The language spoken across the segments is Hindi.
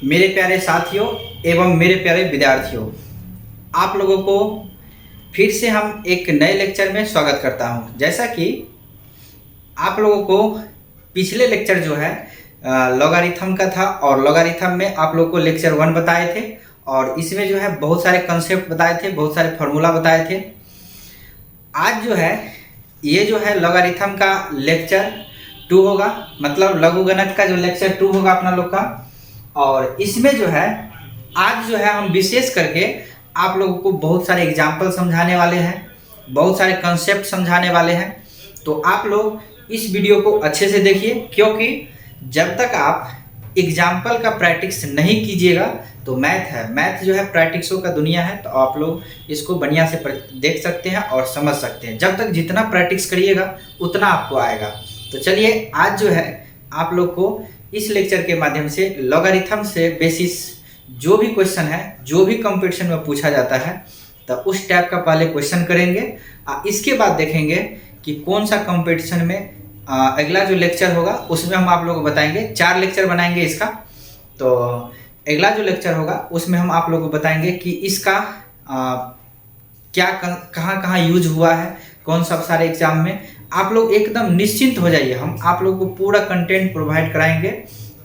मेरे प्यारे साथियों एवं मेरे प्यारे विद्यार्थियों, आप लोगों को फिर से हम एक नए लेक्चर में स्वागत करता हूं। जैसा कि आप लोगों को पिछले लेक्चर जो है लॉगरिथम का था और लॉगरिथम में आप लोगों को लेक्चर 1 बताए थे और इसमें जो है बहुत सारे कंसेप्ट बताए थे, बहुत सारे फॉर्मूला बताए थे। आज जो है ये जो है लॉगरिथम का लेक्चर 2 होगा, मतलब लघुगणक का जो लेक्चर 2 होगा अपना लोग का। और इसमें जो है आज जो है हम विशेष करके आप लोगों को बहुत सारे एग्जाम्पल समझाने वाले हैं, बहुत सारे कंसेप्ट समझाने वाले हैं। तो आप लोग इस वीडियो को अच्छे से देखिए, क्योंकि जब तक आप एग्जाम्पल का प्रैक्टिस नहीं कीजिएगा तो मैथ जो है प्रैक्टिसों का दुनिया है। तो आप लोग इसको बढ़िया से देख सकते हैं और समझ सकते हैं। जब तक जितना प्रैक्टिस करिएगा उतना आपको आएगा। तो चलिए आज जो है आप लोग को इस लेक्चर के माध्यम से लॉगरिथम से बेसिस जो भी क्वेश्चन है, जो भी कंपटीशन में पूछा जाता है, तो उस टाइप का पहले क्वेश्चन करेंगे। इसके बाद देखेंगे कि कौन सा कंपटीशन में अगला जो लेक्चर होगा उसमें हम आप लोगों को बताएंगे। 4 लेक्चर बनाएंगे इसका। तो अगला जो लेक्चर होगा उसमें हम आप लोगों को बताएंगे कि इसका क्या कहाँ यूज हुआ है, कौन सा सारे एग्जाम में। आप लोग एकदम निश्चिंत हो जाइए, हम आप लोगों को पूरा कंटेंट प्रोवाइड कराएंगे।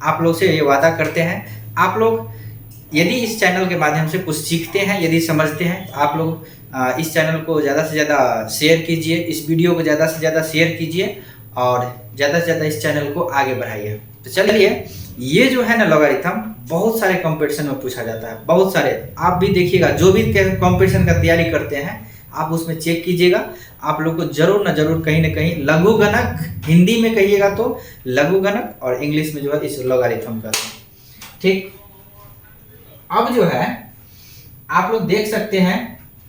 आप लोग से ये वादा करते हैं। आप लोग यदि इस चैनल के माध्यम से कुछ सीखते हैं, यदि समझते हैं, तो आप लोग इस चैनल को ज़्यादा से ज़्यादा शेयर कीजिए, इस वीडियो को ज़्यादा से ज़्यादा शेयर कीजिए और ज़्यादा से ज़्यादा इस चैनल को आगे बढ़ाइए। तो चलिए, ये जो है ना लॉगरिथम बहुत सारे कंपटीशन में पूछा जाता है, बहुत सारे। आप भी देखिएगा, जो भी कंपटीशन का तैयारी करते हैं आप उसमें चेक कीजिएगा। आप लोग को जरूर ना जरूर कहीं ना कहीं लघुगणक, हिंदी में कहिएगा तो लघुगणक और इंग्लिश में जो है इस लॉगरिथम का। ठीक, अब जो है आप लोग देख सकते हैं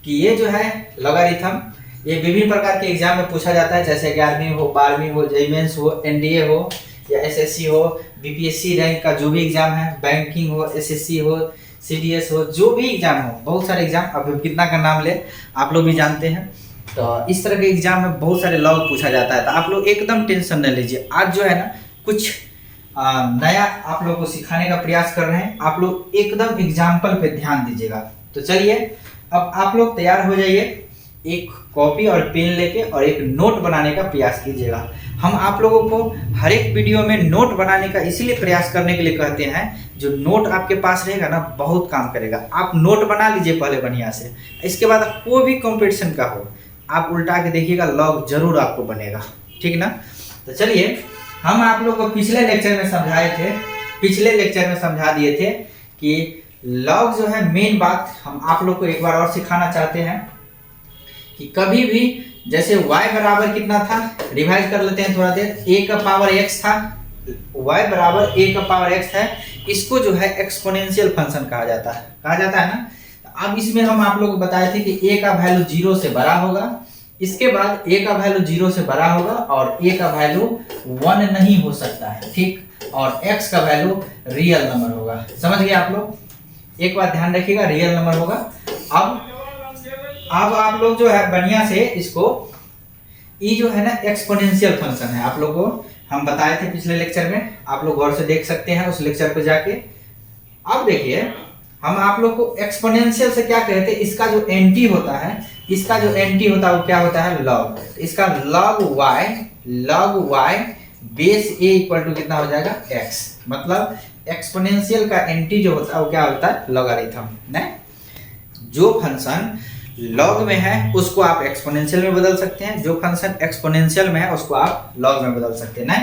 कि ये जो है लॉगरिथम ये विभिन्न प्रकार के एग्जाम में पूछा जाता है, जैसे 11वीं हो, 12वीं हो, जेईई मेंस हो, एनडीए हो या एसएससी हो, बीपीएससी रैंक का जो भी एग्जाम है, बैंकिंग हो, एसएससी हो, सीडीएस हो, जो भी एग्जाम हो, बहुत सारे एग्जाम, अब कितना का नाम ले आप लोग भी जानते हैं। तो इस तरह के एग्जाम में बहुत सारे लॉग पूछा जाता है। तो आप लोग एकदम टेंशन न लीजिए। आज जो है ना कुछ नया आप लोग को सिखाने का प्रयास कर रहे हैं। आप लोग एकदम एग्जाम्पल पे ध्यान दीजिएगा। तो चलिए, अब आप लोग तैयार हो जाइए, एक कॉपी और पेन लेके और एक नोट बनाने का प्रयास कीजिएगा। हम आप लोगों को हर एक वीडियो में नोट बनाने का इसीलिए प्रयास करने के लिए कहते हैं, जो नोट आपके पास रहेगा ना बहुत काम करेगा। आप नोट बना लीजिए पहले बढ़िया से, इसके बाद कोई भी कंपटीशन का हो आप उल्टा के देखिएगा, लॉग जरूर आपको बनेगा। ठीक ना। तो चलिए, हम आप लोग को पिछले लेक्चर में समझा दिए थे कि लॉग जो है मेन बात हम आप लोग को एक बार और सिखाना चाहते हैं कि कभी भी जैसे y बराबर कितना था, रिवाइज कर लेते हैं थोड़ा देर। a का पावर x था, y बराबर a का पावर x है। इसको जो है एक्सपोनेंशियल फंक्शन कहा जाता है ना। अब इसमें हम आप लोग को बताए थे कि a का वैल्यू 0 से बड़ा होगा, इसके बाद a का वैल्यू 0 से बड़ा होगा और a का वैल्यू 1 नहीं हो सकता है। ठीक, और x का वैल्यू रियल नंबर होगा। समझ गए आप लोग? एक बात ध्यान रखिएगा, रियल नंबर होगा। अब आप लोग जो है बढ़िया से इसको, ये जो है ना एक्सपोनेंशियल फंक्शन है, आप लोगों को हम बताए थे पिछले लेक्चर में। आप लोग गौर से देख सकते हैं उस लेक्चर पे जाके। अब देखिए, हम आप लोग को एक्सपोनेंशियल से क्या कहते हैं, इसका जो एंटी होता है वो क्या होता है, लॉग। इसका log y base a equal to कितना हो जाएगा, x। मतलब एक्सपोनेंशियल का एंटी जो होता है वो क्या होता है, लॉगरिथम। जो फंक्शन लॉग में है उसको आप एक्सपोनेंशियल में बदल सकते हैं, जो फंक्शन एक्सपोनेंशियल में है उसको आप लॉग में बदल सकते हैं ना।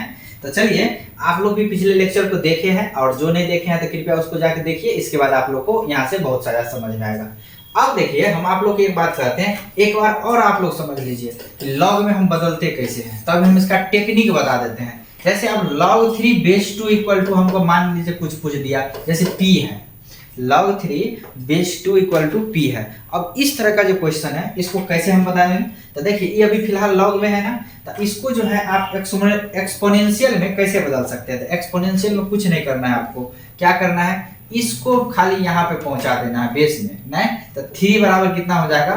तो चलिए, आप लोग भी पिछले लेक्चर को देखे हैं और जो नहीं देखे हैं तो कृपया उसको जाके देखिए। इसके बाद आप लोग को यहाँ से बहुत सारा समझ में आएगा। अब देखिए, हम आप लोग को एक बात कहते हैं, एक बार और आप लोग समझ लीजिए कि लॉग में हम बदलते कैसे हैं। तब हम इसका टेक्निक बता देते हैं। जैसे अब log 3 बेस 2 इक्वल टू हमको मान लीजिए कुछ पूछ दिया, जैसे p है, log 3 base 2 equal to p है। अब इस तरह का जो क्वेश्चन है इसको कैसे हम बताएंगे, तो देखिए ये अभी फिलहाल लॉग में है ना, तो इसको जो है आप एक्सपोनेंशियल में कैसे बदल सकते हैं। तो एक्सपोनेंशियल में कुछ नहीं करना है, आपको क्या करना है, इसको खाली यहाँ पे पहुंचा देना है बेस में, नहीं तो 3 बराबर कितना हो जाएगा,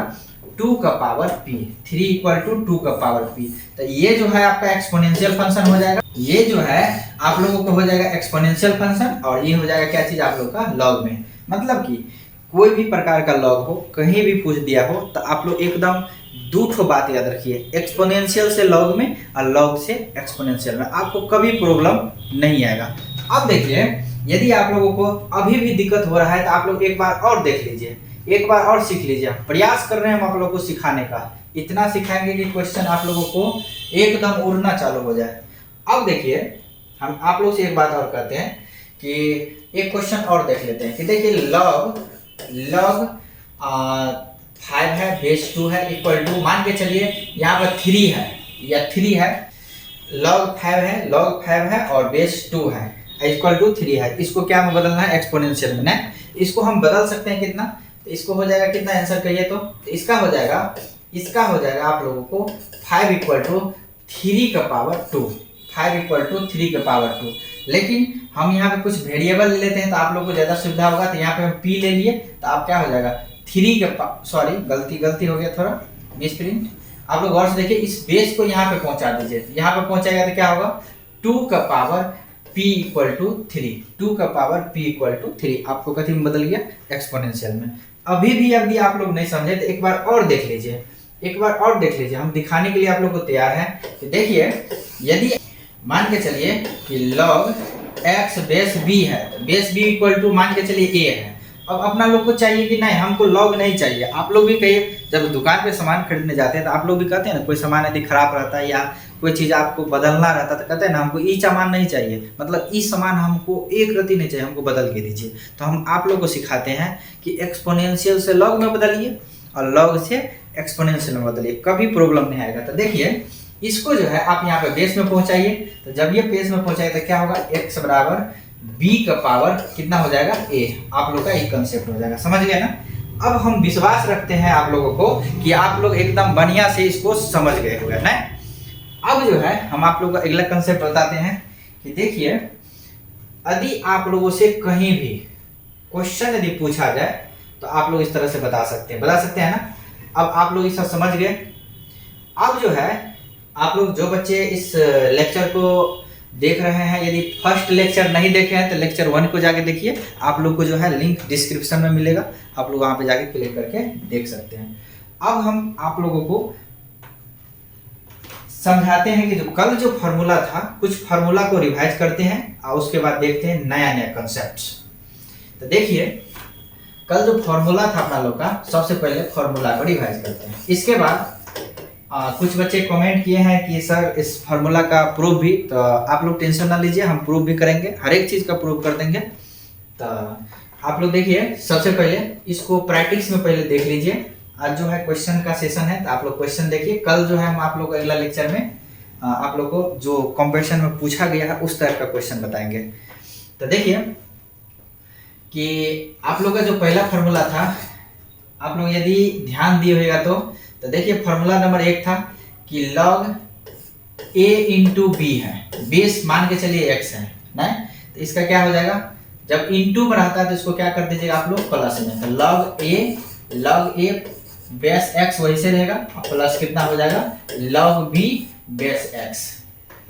2 का पावर p, 3 इक्वल टू 2 का पावर p। तो ये जो है आपका एक्सपोनेंशियल फंक्शन हो जाएगा। ये जो है आप लोगों को हो जाएगा एक्सपोनेंशियल फंक्शन, और ये हो जाएगा क्या चीज आप लोग का लॉग में। मतलब कि कोई भी प्रकार का लॉग हो, कहीं भी पूछ दिया हो, तो आप लोग एकदम दो ठो बात याद रखिए, एक्सपोनेंशियल से लॉग में और लॉग से एक्सपोनेंशियल में, आपको कभी प्रॉब्लम नहीं आएगा। अब देखिए, यदि आप लोगों को अभी भी दिक्कत हो रहा है तो आप लोग एक बार और देख लीजिए, एक बार और सीख लीजिए। प्रयास कर रहे हैं हम आप लोगों को सिखाने का, इतना सिखाएंगे कि क्वेश्चन आप लोगों को एकदम उड़ना चालू हो जाए। अब देखिए, हम आप लोग से एक बात और कहते हैं कि एक क्वेश्चन और देख लेते हैं कि देखिए लॉग 5 है, बेस 2 है, इक्वल टू मान के चलिए यहाँ पर 3 है या 3 है, लॉग 5 है और बेस 2 है, इक्वल टू 3 है। इसको क्या में बदलना है? एक्सपोनेंशियल में ना। इसको हम बदल सकते हैं कितना? तो इसको हो जाएगा कितना, आंसर कहिए तो इसका हो जाएगा आप लोगों को 5 इक्वल टू 3 का पावर 2, 5 इक्वल टू 3 का पावर 2। लेकिन हम यहाँ पे कुछ वेरिएबल ले लेते हैं तो आप लोग को ज्यादा सुविधा होगा। तो यहाँ पे हम p ले लिए तो आप क्या हो जाएगा 3 का, सॉरी गलती हो गया, थोड़ा मिस प्रिंट। आप लोग गौर से देखिए, इस बेस को यहाँ पे पहुंचा दीजिए, यहाँ पे पहुंचाएगा तो क्या होगा 2 का पावर p इक्वल टू 3, 2 का पावर p इक्वल टू 3। आपको कथी में बदल गया? एक्सपोनेंशियल में। अभी भी यदि आप लोग नहीं समझे तो एक बार और देख लीजिए, हम दिखाने के लिए आप लोग को तैयार है। तो देखिए, यदि मान के चलिए कि log x बेस b है, बेस b इक्वल टू मान के चलिए a है। अब अपना लोग को चाहिए कि नहीं, हमको log नहीं चाहिए। आप लोग भी कहिए, जब दुकान पे सामान खरीदने जाते हैं तो आप लोग भी कहते हैं ना, कोई सामान यदि खराब रहता है या कोई चीज़ आपको बदलना रहता है तो कहते हैं ना हमको ई सामान नहीं चाहिए, मतलब ई सामान हमको एक रत्ती नहीं चाहिए, हमको बदल के दीजिए। तो हम आप लोग को सिखाते हैं कि एक्सपोनेंशियल से log में बदलिए और log से एक्सपोनेंशियल में बदलिए, कभी प्रॉब्लम नहीं आएगा। तो देखिए, इसको जो है आप यहाँ पे बेस में पहुंचाइए। तो जब ये बेस में पहुंचाएगा तो क्या होगा, x बराबर b का पावर कितना हो जाएगा a। आप लोग का एक कंसेप्ट हो जाएगा, समझ गए ना। अब हम विश्वास रखते हैं आप लोगों को कि आप लोग एकदम बढ़िया से इसको समझ गए हो गए ना। अब जो है हम आप लोगों का अगला कंसेप्ट बताते हैं कि देखिए, यदि आप लोगों से कहीं भी क्वेश्चन यदि पूछा जाए तो आप लोग इस तरह से बता सकते हैं ना। अब आप लोग इसे समझ गए। अब जो है आप लोग जो बच्चे इस लेक्चर को देख रहे हैं, यदि फर्स्ट लेक्चर नहीं देखे हैं तो लेक्चर 1 को जाके देखिए। आप लोग को जो है लिंक डिस्क्रिप्शन में मिलेगा, आप लोग वहां पे जाके क्लिक करके देख सकते हैं। अब हम आप लोगों को समझाते हैं कि जो कल जो फार्मूला था, कुछ फार्मूला को रिवाइज करते हैं और उसके बाद देखते हैं नया कंसेप्ट। तो देखिए, कल जो फार्मूला था अपना लोग का, सबसे पहले फार्मूला को रिवाइज करते हैं। इसके बाद कुछ बच्चे कमेंट किए हैं कि सर इस फार्मूला का प्रूफ भी, तो आप लोग टेंशन ना लीजिए, हम प्रूफ भी करेंगे, हर एक चीज़ का प्रूफ कर देंगे। तो आप लोग देखिए, सबसे पहले इसको प्रैक्टिस में पहले देख लीजिए। आज जो है क्वेश्चन का सेशन है, तो आप लोग क्वेश्चन देखिए। कल जो है हम आप लोग अगला लेक्चर में आप लोग को जो कॉम्पिटिशन में पूछा गया है उस तरह का क्वेश्चन बताएंगे। तो देखिए कि आप लोग का जो पहला फार्मूला था, आप लोग यदि ध्यान दिए होगा तो देखिए, फार्मूला नंबर 1 था कि log a इंटू बी है, बेस मान के चलिए x है ना। तो इसका क्या हो जाएगा, जब इंटू में रहता है तो इसको क्या कर दीजिएगा आप लोग प्लस में। तो log a बेस x वही से रहेगा, प्लस कितना हो जाएगा log b base x,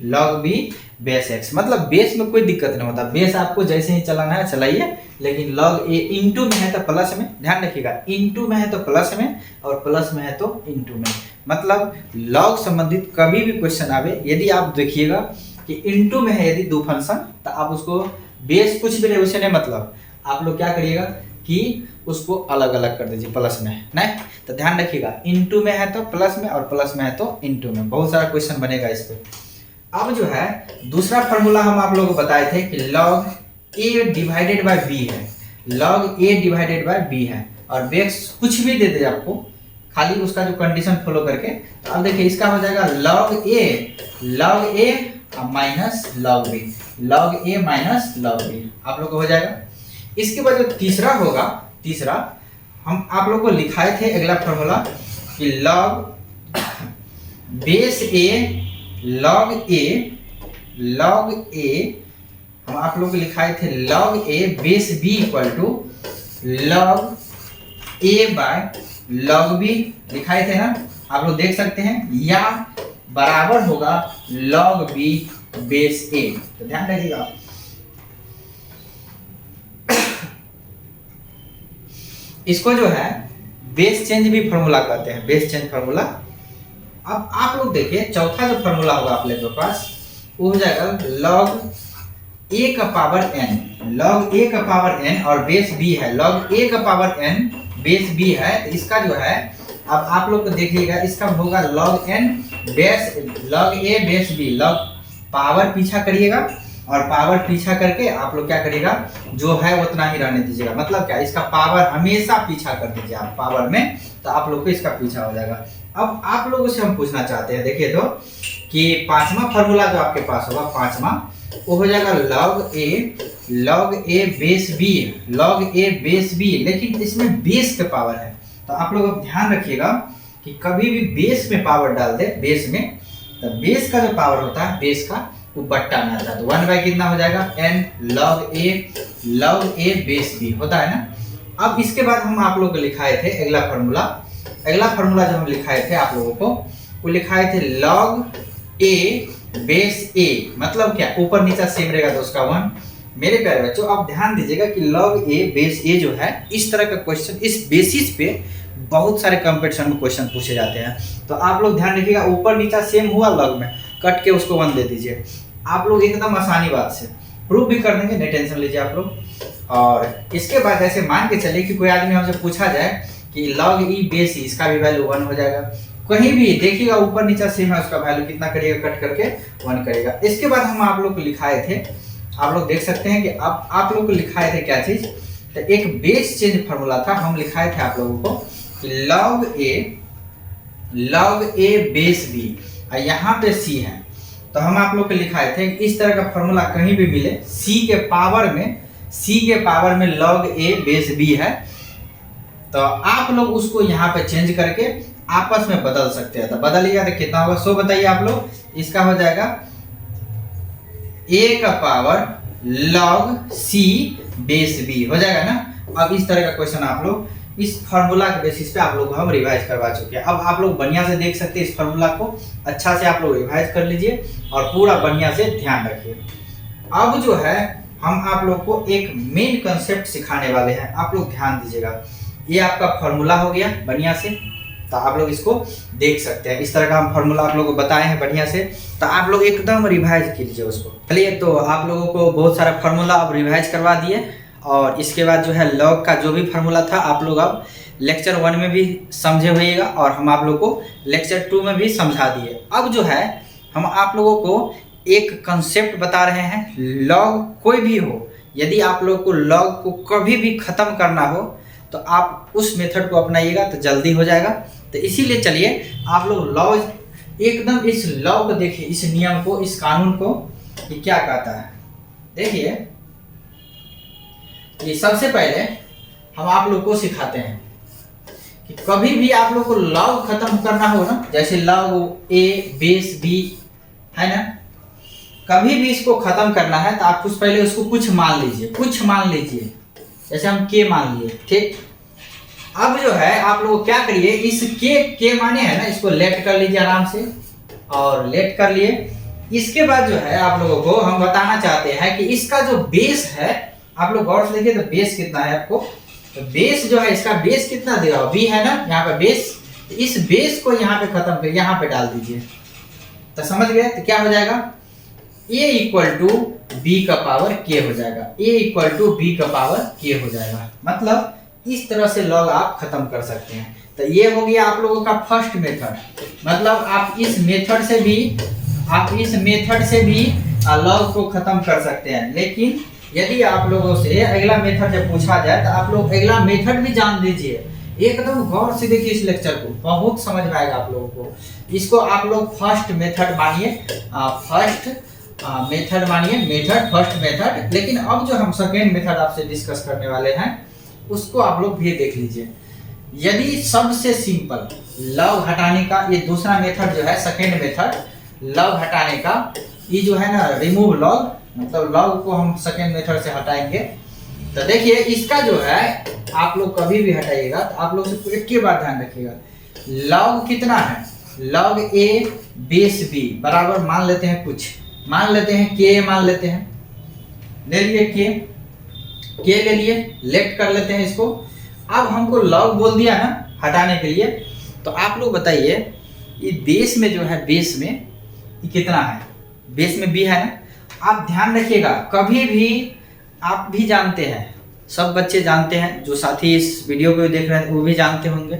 log b base x। मतलब बेस में कोई दिक्कत नहीं होता, बेस आपको जैसे ही चलाना है चलाइए, लेकिन log a इंटू में है तो प्लस में, ध्यान रखिएगा, इंटू में है तो प्लस में और प्लस में है तो इंटू में। मतलब log संबंधित कभी भी क्वेश्चन आवे, यदि आप देखिएगा कि इंटू में है यदि दो फंक्शन, तो आप उसको बेस कुछ भी रहे उसे नहीं, मतलब आप लोग क्या करिएगा कि उसको अलग अलग कर दीजिए प्लस में, नहीं। तो ध्यान रखिएगा, इंटू में है तो प्लस में और प्लस में है तो इंटू में, बहुत सारा क्वेश्चन बनेगा इस पर। अब जो है दूसरा फार्मूला हम आप लोगों को बताए थे कि log a divided by b है, log a divided by b है, और बेस कुछ भी दे दे आपको, खाली उसका जो कंडीशन फॉलो करके। तो अब देखिए, इसका हो जाएगा log a minus log b, log a minus log b आप लोग को हो जाएगा। इसके बाद जो तीसरा होगा, तीसरा हम आप लोग को लिखाए थे अगला फार्मूला कि log base a log a हम आप लोग को लिखाए थे log a base b equal to log a by log b लिखाए थे ना, आप लोग देख सकते हैं, या बराबर होगा log b बेस ए। तो ध्यान रखिएगा। इसको जो है बेस चेंज भी फॉर्मूला कहते हैं, बेस चेंज फॉर्मूला। अब आप लोग देखिए चौथा जो फॉर्मूला होगा आप लोगों के पास वो हो जाएगा log a का पावर n, log a का पावर n और बेस b है, log a का पावर n बेस b है। तो इसका जो है अब आप लोग को देखिएगा इसका होगा log n base log a base b, log power पीछा करिएगा और पावर पीछा करके आप लोग क्या करिएगा जो है उतना ही रहने दीजिएगा। मतलब क्या, इसका पावर हमेशा पीछा कर दीजिए आप पावर में, तो आप लोग को इसका पीछा हो जाएगा। अब आप लोगों से हम पूछना चाहते हैं, देखिए तो कि पांचवा फॉर्मूला जो आपके पास होगा पांचवा वो हो जाएगा log a base b, log a base b, लेकिन इसमें बेस के पावर है। तो आप लोग ध्यान रखिएगा कि कभी भी बेस में पावर डाल दे, बेस में, तो बेस का जो पावर होता है बेस का वो बट्टा में आता है। तो 1 बाई कितना हो जाएगा n log a base b होता है ना। अब इसके बाद हम आप लोगों को लिखाए थे अगला फार्मूला जो हम लिखाए थे आप लोगों को वो लिखाए थे log a बेस a, मतलब क्या ऊपर नीचा सेम रहेगा तो उसका 1। मेरे प्यारे बच्चों आप ध्यान दीजिएगा कि log a बेस a जो है इस तरह का क्वेश्चन इस बेसिस पे बहुत सारे कंपटीशन में क्वेश्चन पूछे जाते हैं। तो आप लोग ध्यान रखिएगा ऊपर नीचा सेम हुआ लॉग में कट के उसको 1 दे दीजिए। आप लोग एकदम आसानी बात से प्रूफ भी कर देंगे, नहीं टेंशन लीजिए आप लोग। और इसके बाद ऐसे मान के चलिए कि कोई आदमी हमसे पूछा जाए कि log e बेस e, इसका भी वैल्यू 1 हो जाएगा। कहीं भी देखिएगा ऊपर नीचा सेम है, उसका वैल्यू कितना करिएगा कट करके 1 करेगा। इसके बाद हम आप लोग को लिखाए थे, आप लोग देख सकते हैं कि अब आप लोग को लिखाए थे क्या चीज, तो एक बेस चेंज फार्मूला था, हम लिखाए थे आप लोगों को कि log a बेस b और यहाँ पे c है। तो हम आप लोग को लिखाए थे इस तरह का फार्मूला कहीं भी मिले c के पावर में log a बेस b है, तो आप लोग उसको यहाँ पे चेंज करके आपस में बदल सकते हैं। तो बदलिएगा तो कितना होगा, सो बताइए आप लोग। इसका हो जाएगा a का power log c base b हो जाएगा ना। अब इस तरह का क्वेश्चन आप लोग इस फार्मूला के बेसिस पे आप लोग को हम रिवाइज करवा चुके हैं। अब आप लोग बढ़िया से देख सकते हैं इस फार्मूला को, अच्छा से आप लोग रिवाइज कर लीजिए और पूरा बढ़िया से ध्यान रखिए। अब जो है हम आप लोग को एक मेन कंसेप्ट सिखाने वाले हैं, आप लोग ध्यान दीजिएगा। ये आपका फार्मूला हो गया बढ़िया से, तो आप लोग इसको देख सकते हैं। इस तरह का हम फार्मूला आप लोगों को बताए हैं बढ़िया से, तो आप लोग एकदम रिवाइज कीजिए उसको। चलिए, तो आप लोगों को बहुत सारा फार्मूला अब रिवाइज करवा दिए और इसके बाद जो है लॉग का जो भी फार्मूला था आप लोग अब लेक्चर 1 में भी समझे होइएगा और हम आप लोग को लेक्चर 2 में भी समझा दिए। अब जो है हम आप लोगों को एक कंसेप्ट बता रहे हैं, लॉग कोई भी हो, यदि आप लोग को लॉग को कभी भी ख़त्म करना हो तो आप उस मेथड को अपनाइएगा तो जल्दी हो जाएगा। तो इसीलिए चलिए आप लोग लॉग एकदम इस लॉ को देखिए, इस नियम को, इस कानून को, ये क्या कहता है। देखिए ये सबसे पहले हम आप लोग को सिखाते हैं कि कभी भी आप लोग को लॉग खत्म करना हो ना, जैसे लॉग ए बेस बी है ना, कभी भी इसको खत्म करना है तो आप कुछ पहले उसको कुछ मान लीजिए, जैसे हम के मान लिए, ठीक। अब जो है आप लोग क्या करिए, इस के माने है ना, इसको लेट कर लीजिए आराम से, और लेट कर लिए। इसके बाद जो है आप लोगों को हम बताना चाहते हैं कि इसका जो बेस है, आप लोग गौर से देखिए तो बेस कितना है आपको, तो बेस जो है इसका बेस कितना दे रहा हो, बी है ना यहाँ पे बेस, तो इस बेस को यहाँ पे खत्म कर यहाँ पे डाल दीजिए, तो समझ गए। तो क्या हो जाएगा, a इक्वल टू बी का पावर k हो जाएगा, a इक्वल टू बी का पावर k हो जाएगा। मतलब इस तरह से लॉग आप खत्म कर सकते हैं। तो ये हो गया आप लोगों का फर्स्ट मेथड, मतलब आप इस मेथड से भी लॉग को खत्म कर सकते हैं। लेकिन यदि आप लोगों से अगला मेथड जब पूछा जाए तो आप लोग अगला मेथड भी जान लीजिए, एकदम गौर से देखिए इस लेक्चर को, बहुत समझ में आएगा आप लोगों को। इसको आप लोग फर्स्ट मेथड मानिए, फर्स्ट मेथड। लेकिन अब जो हम सेकेंड मेथड आपसे डिस्कस करने वाले हैं उसको आप लोग भी देख लीजिए। यदि सबसे सिंपल लॉग हटाने का, ये दूसरा मेथड जो है सेकेंड मेथड लॉग हटाने का, ये जो है ना रिमूव लॉग, मतलब लॉग को हम सेकेंड मेथड से हटाएंगे। तो देखिए इसका जो है आप लोग कभी भी हटाइएगा तो आप लोग से एक ही बात ध्यान रखिएगा, लॉग कितना है, लॉग ए बेस बी बराबर मान लेते हैं कुछ, मान लेते हैं के, मान लेते हैं, ले लिए के ले लिए, लेफ्ट कर लेते हैं इसको। अब हमको लॉग बोल दिया ना हटाने के लिए, तो आप लोग बताइए ये बेस में जो है, बेस में ये कितना है, बेस में बी है ना। आप ध्यान रखिएगा, कभी भी आप भी जानते हैं, सब बच्चे जानते हैं, जो साथी इस वीडियो को देख रहे हैं वो भी जानते होंगे,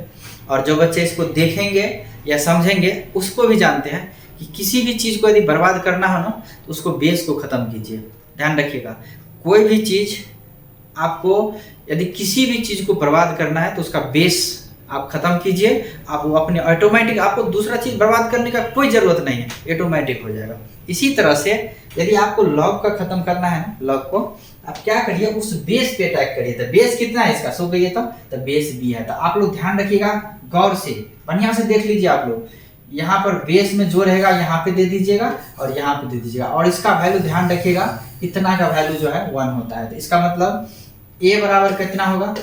और जो बच्चे इसको देखेंगे या समझेंगे उसको भी जानते हैं कि किसी भी चीज़ को यदि बर्बाद करना हो ना तो उसको बेस को ख़त्म कीजिए। ध्यान रखिएगा, कोई भी चीज़ आपको यदि किसी भी चीज़ को बर्बाद करना है तो उसका बेस आप ख़त्म कीजिए। आप वो अपने ऑटोमेटिक, आपको दूसरा चीज़ बर्बाद करने का कोई ज़रूरत नहीं है, ऑटोमेटिक हो जाएगा। इसी तरह से यदि आपको लॉग का ख़त्म करना है ना, लॉग को आप क्या करिए, उस बेस पे अटैक करिए। तो बेस कितना है इसका, सो कहिए तो बेस बी है। तो आप लोग ध्यान रखिएगा, गौर से बढ़िया से देख लीजिए। आप लोग यहाँ पर बेस में जो रहेगा यहाँ पे दे दीजिएगा और यहाँ पे दे दीजिएगा, और इसका वैल्यू ध्यान रखिएगा, इतना का वैल्यू जो है 1 होता है। तो इसका मतलब a बराबर कितना होगा,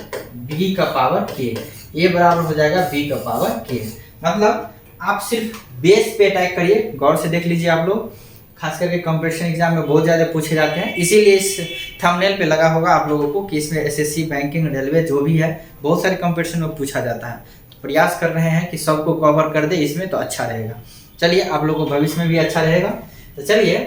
b का पावर k, a बराबर हो जाएगा b का पावर k। मतलब आप सिर्फ बेस पे अटैक करिए, गौर से देख लीजिए। आप लोग खास करके कंपटीशन एग्जाम में बहुत ज़्यादा पूछे जाते हैं, इसीलिए इस थंबनेल पे लगा होगा आप लोगों को कि इसमें एसएससी, बैंकिंग, रेलवे जो भी है बहुत सारे कंपटीशन में पूछा जाता है। तो प्रयास कर रहे हैं कि सबको कवर कर दे इसमें, तो अच्छा रहेगा। चलिए, आप लोगों को भविष्य में भी अच्छा रहेगा। तो चलिए,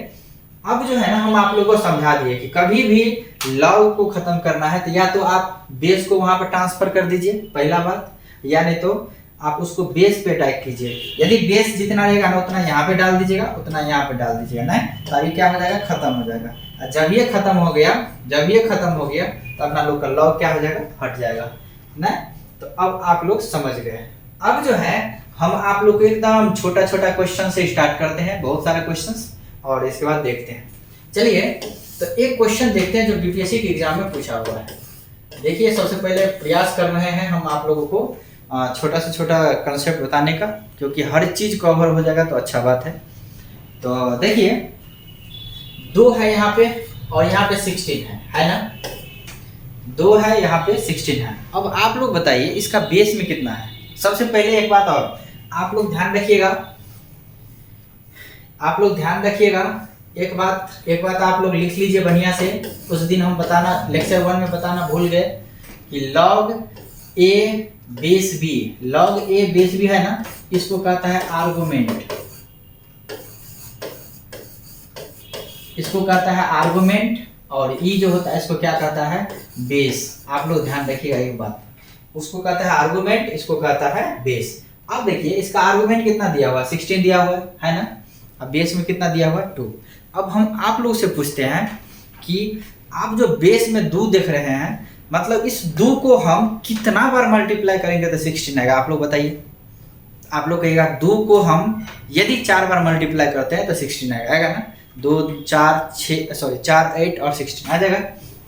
अब जो है ना हम आप लोगों को समझा दिए कि कभी भी लॉग को खत्म करना है तो या तो आप बेस को वहां पर ट्रांसफर कर दीजिए, पहला बात, या नहीं तो आप उसको बेस पे अटैक कीजिए। यदि बेस जितना रहेगा ना उतना यहाँ पे डाल दीजिएगा, उतना यहाँ पे डाल दीजिएगा, नहीं तो अभी क्या हो जाएगा, खत्म हो जाएगा। और जब ये खत्म हो गया, तो अपना लोग का लॉग क्या हो जाएगा, हट जाएगा ना। तो अब आप लोग समझ गए। अब जो है हम आप लोग को एकदम छोटा छोटा क्वेश्चन से स्टार्ट करते हैं, बहुत सारे क्वेश्चन, और इसके बाद देखते हैं। चलिए, तो एक क्वेश्चन देखते हैं जो बीपीएससी के एग्जाम में पूछा हुआ है। देखिए, सबसे पहले प्रयास कर रहे हैं हम आप लोगों को छोटा से छोटा कंसेप्ट बताने का, क्योंकि हर चीज कवर हो जाएगा तो अच्छा बात है। तो देखिए, 2 है यहाँ पे और यहाँ पे 16 है ना, 2 है यहाँ पे 16 है। अब आप लोग बताइए इसका बेस में कितना है। सबसे पहले एक बात और आप लोग ध्यान रखिएगा, एक बात आप लोग लिख लीजिए बढ़िया से। उस दिन हम बताना, लेक्चर 1 में बताना भूल गए कि लॉग ए बेस बी, लॉग ए बेस बी है ना, इसको कहता है आर्गुमेंट, इसको कहता है आर्गुमेंट, और ई जो होता है इसको क्या कहता है, बेस। आप लोग ध्यान रखिएगा एक बात, उसको कहता है आर्गुमेंट, इसको कहता है बेस। अब देखिए इसका आर्गुमेंट कितना दिया हुआ है, 16 दिया हुआ है ना, अब बेस में कितना दिया हुआ है, 2। अब हम आप लोग से पूछते हैं कि आप जो बेस में 2 देख रहे हैं, मतलब इस 2 को हम कितना बार मल्टीप्लाई करेंगे तो 16 आएगा। आप लोग बताइए, आप लोग कहिएगा 2 को हम यदि 4 बार मल्टीप्लाई करते हैं तो 16 आएगा ना, 2 4 6 सॉरी 4 8 और 16 आ जाएगा।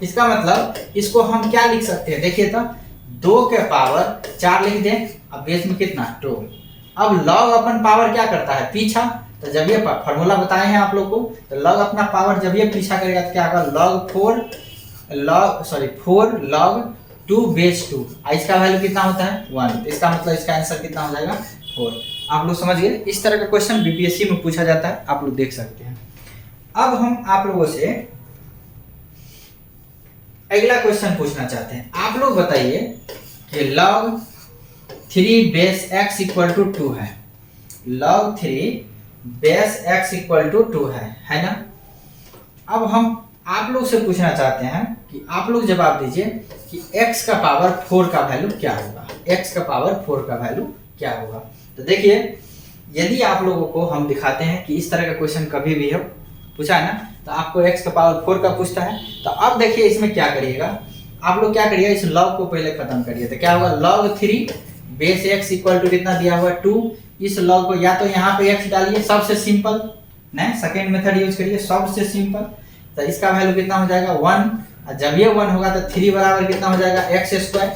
इसका मतलब इसको हम क्या लिख सकते हैं, देखिए तो 2 के पावर 4 लिख दें, अब बेस में कितना, 2। अब लॉग अपन पावर क्या करता है, पीछा। तो जब ये फॉर्मूला बताए हैं आप लोग को, तो लॉग अपना पावर जब ये पीछा करेगा तो क्या होगा, फोर लॉग 2 बेस 2। इसका वैल्यू कितना होता है, 1। इसका मतलब इसका आंसर कितना हो जाएगा, 4। आप लोग समझ गए। इस तरह का क्वेश्चन बीपीएससी में पूछा जाता है, आप लोग देख सकते हैं। अब हम आप लोगों से अगला क्वेश्चन पूछना चाहते हैं। आप लोग बताइए कि log 3 base x equal to 2 है, log 3 base x equal to 2 है ना। अब हम आप लोग से पूछना चाहते हैं कि आप लोग जवाब दीजिए कि x का पावर 4 का वैल्यू क्या होगा, x का पावर 4 का वैल्यू क्या होगा। तो देखिए, यदि आप लोगों को हम दिखाते हैं कि इस तरह का क्वेश्चन कभी भी हो पूछा है ना, तो आपको x का पावर 4 का पूछता है, तो अब देखिए इसमें क्या करिएगा, आप लोग क्या करिएगा, इस लॉग को पहले खत्म करिए। तो क्या होगा, log 3 base x equal to कितना दिया हुआ है, 2। इस लॉग को या तो यहाँ पे x डालिए, सबसे सिंपल, नहीं सेकेंड मेथड यूज करिए, सबसे सिंपल। तो इसका वैल्यू कितना हो जाएगा, 1। और जब ये 1 होगा तो 3 बराबर कितना हो जाएगा, x स्क्वायर।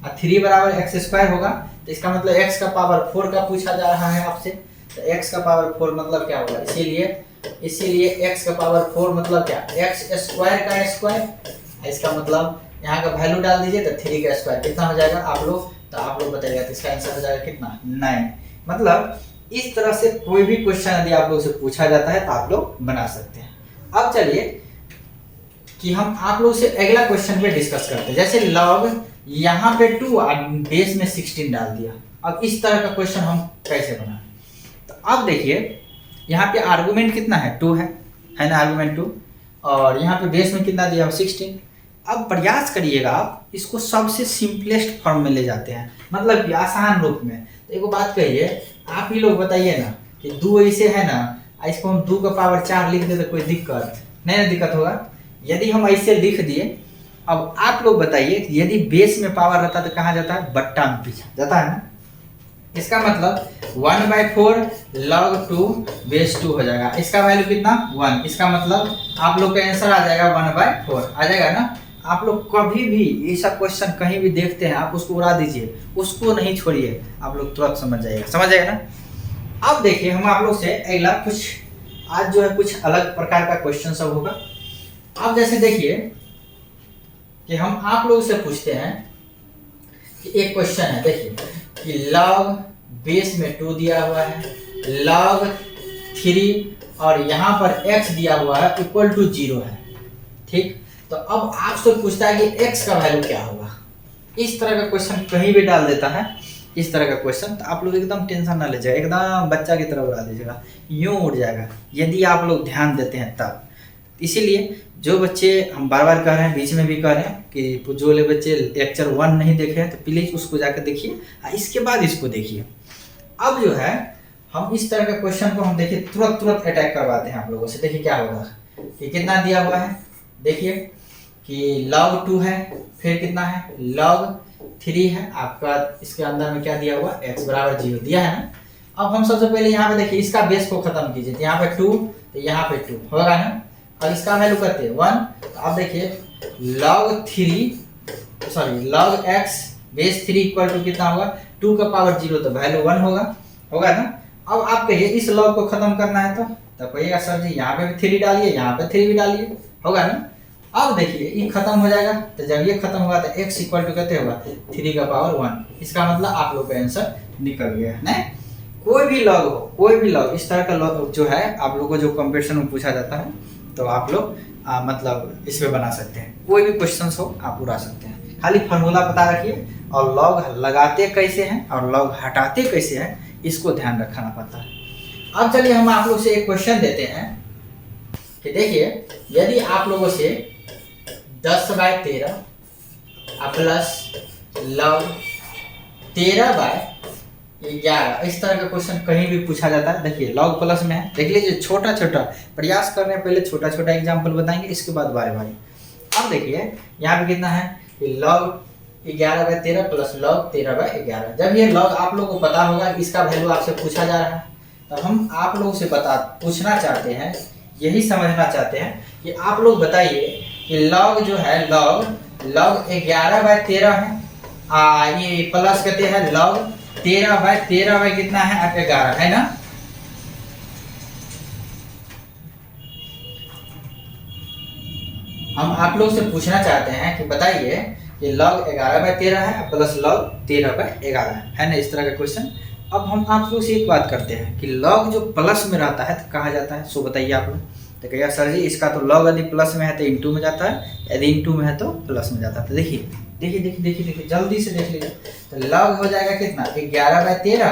और 3 बराबर x स्क्वायर होगा, तो इसका मतलब x का पावर 4 का पूछा जा रहा है आपसे। तो x का पावर 4 मतलब क्या होगा, इसीलिए x का पावर 4 मतलब क्या, x स्क्वायर का स्क्वायर। इसका मतलब यहाँ का वैल्यू डाल दीजिए, तो 3 का स्क्वायर कितना हो जाएगा आप लोग, तो आप लोग बताइएगा। तो इसका आंसर हो जाएगा कितना, 9। मतलब इस तरह से कोई भी क्वेश्चन यदि आप लोग से पूछा जाता है तो आप लोग बना सकते हैं। अब चलिए कि हम आप लोग से अगला क्वेश्चन पे डिस्कस करते हैं। जैसे लॉग यहाँ पे 2 और बेस में 16 डाल दिया, अब इस तरह का क्वेश्चन हम कैसे बनाएं? तो अब देखिए यहाँ पे आर्गुमेंट कितना है, 2 है ना, आर्गुमेंट 2, और यहाँ पे बेस में कितना दिया, 16। अब प्रयास करिएगा आप इसको सबसे सिंपलेस्ट फॉर्म में ले जाते हैं, मतलब कि आसान रूप में। तो एक बात कहिए, आप ही लोग बताइए ना कि 2 ऐसे है ना, इसको हम 2 का पावर 4 लिख दे तो कोई दिक्कत नहीं ना, दिक्कत होगा यदि हम ऐसे लिख दिए। अब आप लोग बताइए यदि बेस में पावर रहता तो कहाँ जाता है, बट्टा में पीछे जाता है ना। इसका मतलब 1/4 log 2 बेस 2 हो जाएगा, इसका वैल्यू कितना 1। इसका मतलब आप लोग का आंसर आ जाएगा 1/4 आ जाएगा ना। आप लोग कभी भी ऐसा क्वेश्चन कहीं भी देखते हैं आप उसको उड़ा दीजिए, उसको नहीं छोड़िए, आप लोग तुरंत समझ जाएगा ना। अब देखिए हम आप लोग से अगला कुछ आज जो है कुछ अलग प्रकार का क्वेश्चन सब होगा। अब जैसे देखिए कि हम आप लोग से पूछते हैं कि एक क्वेश्चन है, देखिए कि log बेस में 2 दिया हुआ है, log 3 और यहाँ पर x दिया हुआ है इक्वल टू 0 है, ठीक। तो अब आपसे पूछता है कि x का वैल्यू क्या होगा। इस तरह का क्वेश्चन कहीं भी डाल देता है, इस तरह का क्वेश्चन, तो आप लोग एकदम टेंशन ना लीजिएगा, एकदम बच्चा की तरह उड़ा दीजिएगा, यूं उड़ जाएगा यदि आप लोग ध्यान देते हैं तब। इसीलिए जो बच्चे हम बार बार कह रहे हैं, बीच में भी कह रहे हैं कि जो ले बच्चे लेक्चर 1 नहीं देखे हैं तो प्लीज़ उसको जाकर देखिए, इसके बाद इसको देखिए। अब जो है हम इस तरह के क्वेश्चन को हम देखिए तुरंत अटैक करवाते हैं आप लोगों से। देखिए क्या होगा कि कितना दिया हुआ है, देखिए कि log 2 है, फिर कितना है log 3 है आपका, इसके अंदर में क्या दिया हुआ x बराबर 0 दिया है ना। अब हम सबसे पहले यहाँ पे देखिए इसका बेस को खत्म कीजिए, तो यहाँ पे 2 तो यहाँ पे 2 होगा ना, और इसका वैल्यू करते हैं 1। तो आप देखिए log x base 3 equal to कितना होगा, 2 का पावर 0 तो वैल्यू 1 होगा ना। अब आप कहिए इस log को खत्म करना है तो कहिएगा सर जी यहाँ पे भी 3 डालिए, यहाँ पे 3 भी डालिए, होगा ना। अब देखिए ये खत्म हो जाएगा, तो जब ये खत्म होगा तो x इक्वल टू कितने होगा, 3 का पावर 1। इसका मतलब आप लोग का आंसर निकल गया है। कोई भी लॉग हो, कोई भी लॉग इस तरह का लॉग जो है आप लोगों को जो कंपटीशन में पूछा जाता है तो आप लोग मतलब इसमें बना सकते हैं, कोई भी क्वेश्चन हो आप उड़ा सकते हैं। खाली फार्मूला पता रखिए और लॉग लगाते कैसे हैं और लॉग हटाते कैसे हैं इसको ध्यान रखना पड़ता है। अब चलिए हम आप लोग से एक क्वेश्चन देते हैं कि देखिए यदि आप लोगों से 10/13 प्लस log 13/11 इस तरह का क्वेश्चन कहीं भी पूछा जाता है। देखिए log प्लस में है, देख लीजिए छोटा प्रयास कर रहे हैं, पहले छोटा एग्जाम्पल बताएंगे, इसके बाद बारी। अब देखिए यहाँ पे कितना है कि log 11/13 प्लस log 13/11। जब ये log आप लोगों को पता होगा, इसका वैल्यू आपसे पूछा जा रहा है, तो हम आप लोगों से पूछना चाहते हैं, यही समझना चाहते हैं कि आप लोग बताइए कि log जो है log 11/13 है, ये प्लस कहते हैं log 13/13 कितना है 11 है ना। हम आप लोग से पूछना चाहते हैं कि बताइए कि log 11/13 है प्लस log 13/11 है ना, इस तरह का क्वेश्चन। अब हम आप लोग से एक बात करते हैं कि log जो प्लस में रहता है तो कहा जाता है, सो बताइए आप लोग। तो कहिए सर जी इसका तो log यदि प्लस में है तो इंटू में जाता है, यदि इंटू में है तो प्लस में जाता है। तो देखिए जल्दी से देख लीजिए, तो log हो जाएगा कितना 11/13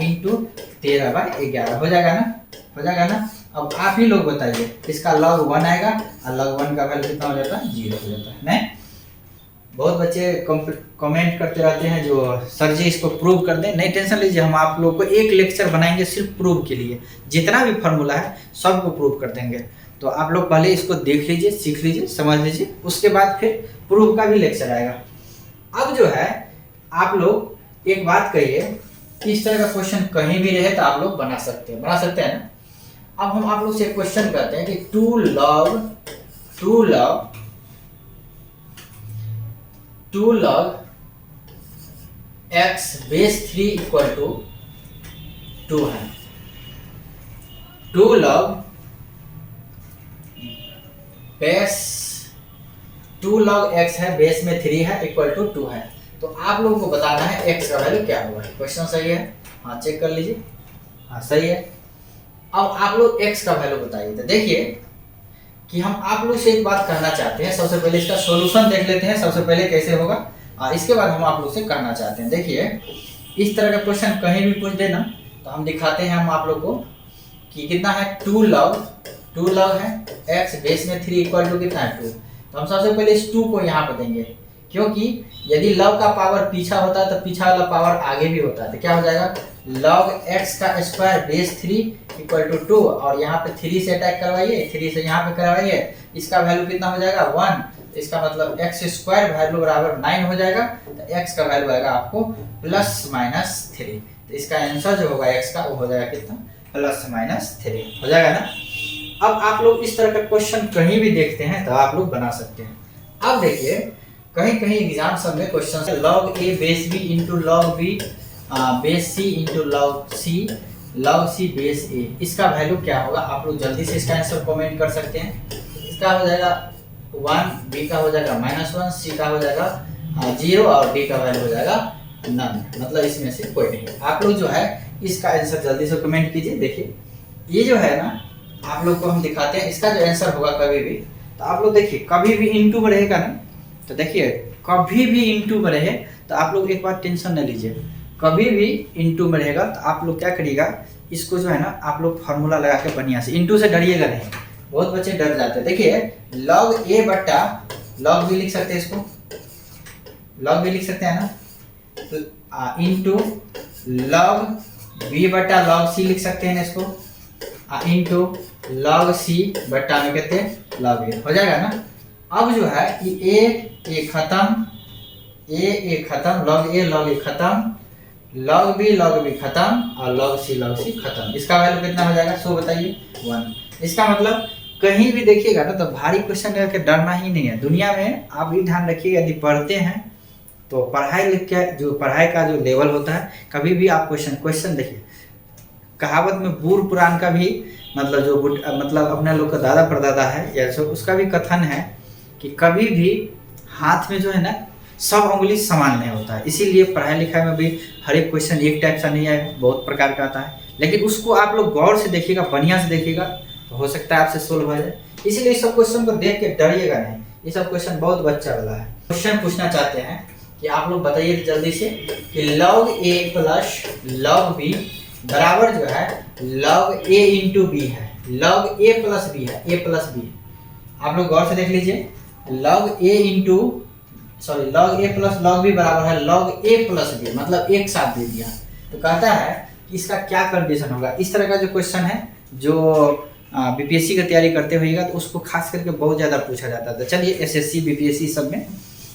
इंटू 13/11 हो जाएगा ना। अब आप ही लोग बताइए इसका log 1 आएगा और log 1 का वैल्यू कितना हो जाता है 0 हो जाता है। नहीं, बहुत बच्चे कमेंट करते रहते हैं जो सर जी इसको प्रूव कर दें, नहीं टेंशन लीजिए, हम आप लोग को एक लेक्चर बनाएंगे सिर्फ प्रूव के लिए, जितना भी फार्मूला है सबको प्रूव कर देंगे। तो आप लोग पहले इसको देख लीजिए, सीख लीजिए, समझ लीजिए, उसके बाद फिर प्रूफ का भी लेक्चर आएगा। अब जो है आप लोग एक बात कहिए, इस तरह का क्वेश्चन कहीं भी रहे तो आप लोग बना सकते हैं ना। अब हम आप लोग से क्वेश्चन करते हैं कि 2 log x base 3 equal to 2 है। 2 log x है, बेस में 3 है, इक्वल टू 2 है। तो आप लोगों को बताना है x का वैल्यू क्या होगा। क्वेश्चन सही है, हाँ चेक कर लीजिए। हाँ सही है। अब आप लोग x का वैल्यू बताइए। तो देखिए कि हम आप लोग से एक बात कहना चाहते हैं। सबसे पहले इसका सॉल्यूशन देख लेते हैं सबसे पहले कैसे होगा, और इसके बाद हम आप लोग से कहना चाहते हैं। देखिए इस तरह का क्वेश्चन कहीं भी पूछ देना तो हम दिखाते हैं हम आप लोग को कि कितना है 2 log है x बेस में 3 इक्वल टू कितना है 2। तो हम सबसे पहले इस 2 को यहाँ पर देंगे, क्योंकि यदि log का पावर पीछा होता है तो पीछा वाला पावर आगे भी होता है। तो क्या हो जाएगा log x का स्क्वायर बेस 3 इक्वल टू 2, और यहाँ पे 3 से अटैक करवाइए, 3 से यहाँ पे करवाइए, इसका वैल्यू कितना हो जाएगा 1। इसका मतलब x स्क्वायर वैल्यू बराबर 9 हो जाएगा। तो x का वैल्यू आएगा आपको +-3। तो इसका आंसर जो होगा x का वो हो जाएगा कितना +-3 हो जाएगा ना। अब आप लोग इस तरह का क्वेश्चन कहीं भी देखते हैं तो आप लोग बना सकते हैं। अब देखिए कहीं कहीं एग्जाम सब में क्वेश्चन है log a base b into log b base c into log c base a। इसका वैल्यू क्या होगा आप लोग जल्दी से इसका आंसर कमेंट कर सकते हैं। इसका हो जाएगा 1, b का हो जाएगा -1, c का हो जाएगा 0 और d का वैल्यू हो जाएगा नन, मतलब इसमें से कोई नहीं। आप लोग जो है इसका आंसर जल्दी से कमेंट कीजिए। देखिए ये जो है ना आप लोग को हम दिखाते हैं इसका जो आंसर होगा कभी भी, तो आप लोग देखिए कभी भी इनटू में रहेगा ना, तो देखिए कभी भी इनटू में रहे तो आप लोग एक बार टेंशन न लीजिए, कभी भी इनटू में रहेगा तो आप लोग क्या करिएगा इसको जो है ना आप लोग फार्मूला लगा के बढ़िया से, इनटू से डरिएगा नहीं, बहुत बच्चे डर जाते हैं। देखिए log a बट्टा log b लिख सकते हैं, इसको log b लिख सकते हैं ना, तो इनटू log b बट्टा log c लिख सकते हैं इसको, इनटू log c बट्टा में कहते हैं log a हो जाएगा ना। अब जो है ये a खत्म, a खत्म, log a खत्म, log b खत्म और log c खत्म। इसका वैल्यू कितना हो जाएगा सो बताइए 1। इसका मतलब कहीं भी देखिएगा ना तो भारी क्वेश्चन करके डरना ही नहीं है दुनिया में। आप भी ध्यान रखिएगा यदि पढ़ते हैं तो पढ़ाई लिख के जो पढ़ाई का जो लेवल होता है, कभी भी आप क्वेश्चन देखिए, कहावत में बूढ़ पुराण का भी मतलब जो मतलब अपने लोग का दादा परदादा है या सो उसका भी कथन है कि कभी भी हाथ में जो है ना सब उंगली समान नहीं होता है। इसीलिए पढ़ाई लिखाई में भी हर एक क्वेश्चन एक टाइप सा नहीं आएगा, बहुत प्रकार का आता है, लेकिन उसको आप लोग गौर से देखिएगा, बढ़िया से देखिएगा तो हो सकता है आपसे सोल्व हो जाए। इसीलिए इस सब क्वेश्चन को देख के डरिएगा नहीं, ये सब क्वेश्चन बहुत बच्चा वाला है। क्वेश्चन पूछना चाहते हैं कि आप लोग बताइए जल्दी से कि log a plus log b बराबर जो है log a इंटू बी है, log a प्लस बी है, a प्लस बी। आप लोग गौर से देख लीजिए log a plus log b बराबर है log a प्लस b, मतलब एक साथ दे दिया। तो कहता है कि इसका क्या कंडीशन होगा। इस तरह का जो क्वेश्चन है जो बीपीएससी की तैयारी करते होइएगा तो उसको खास करके बहुत ज़्यादा पूछा जाता था। चलिए एसएससी बीपीएससी सब में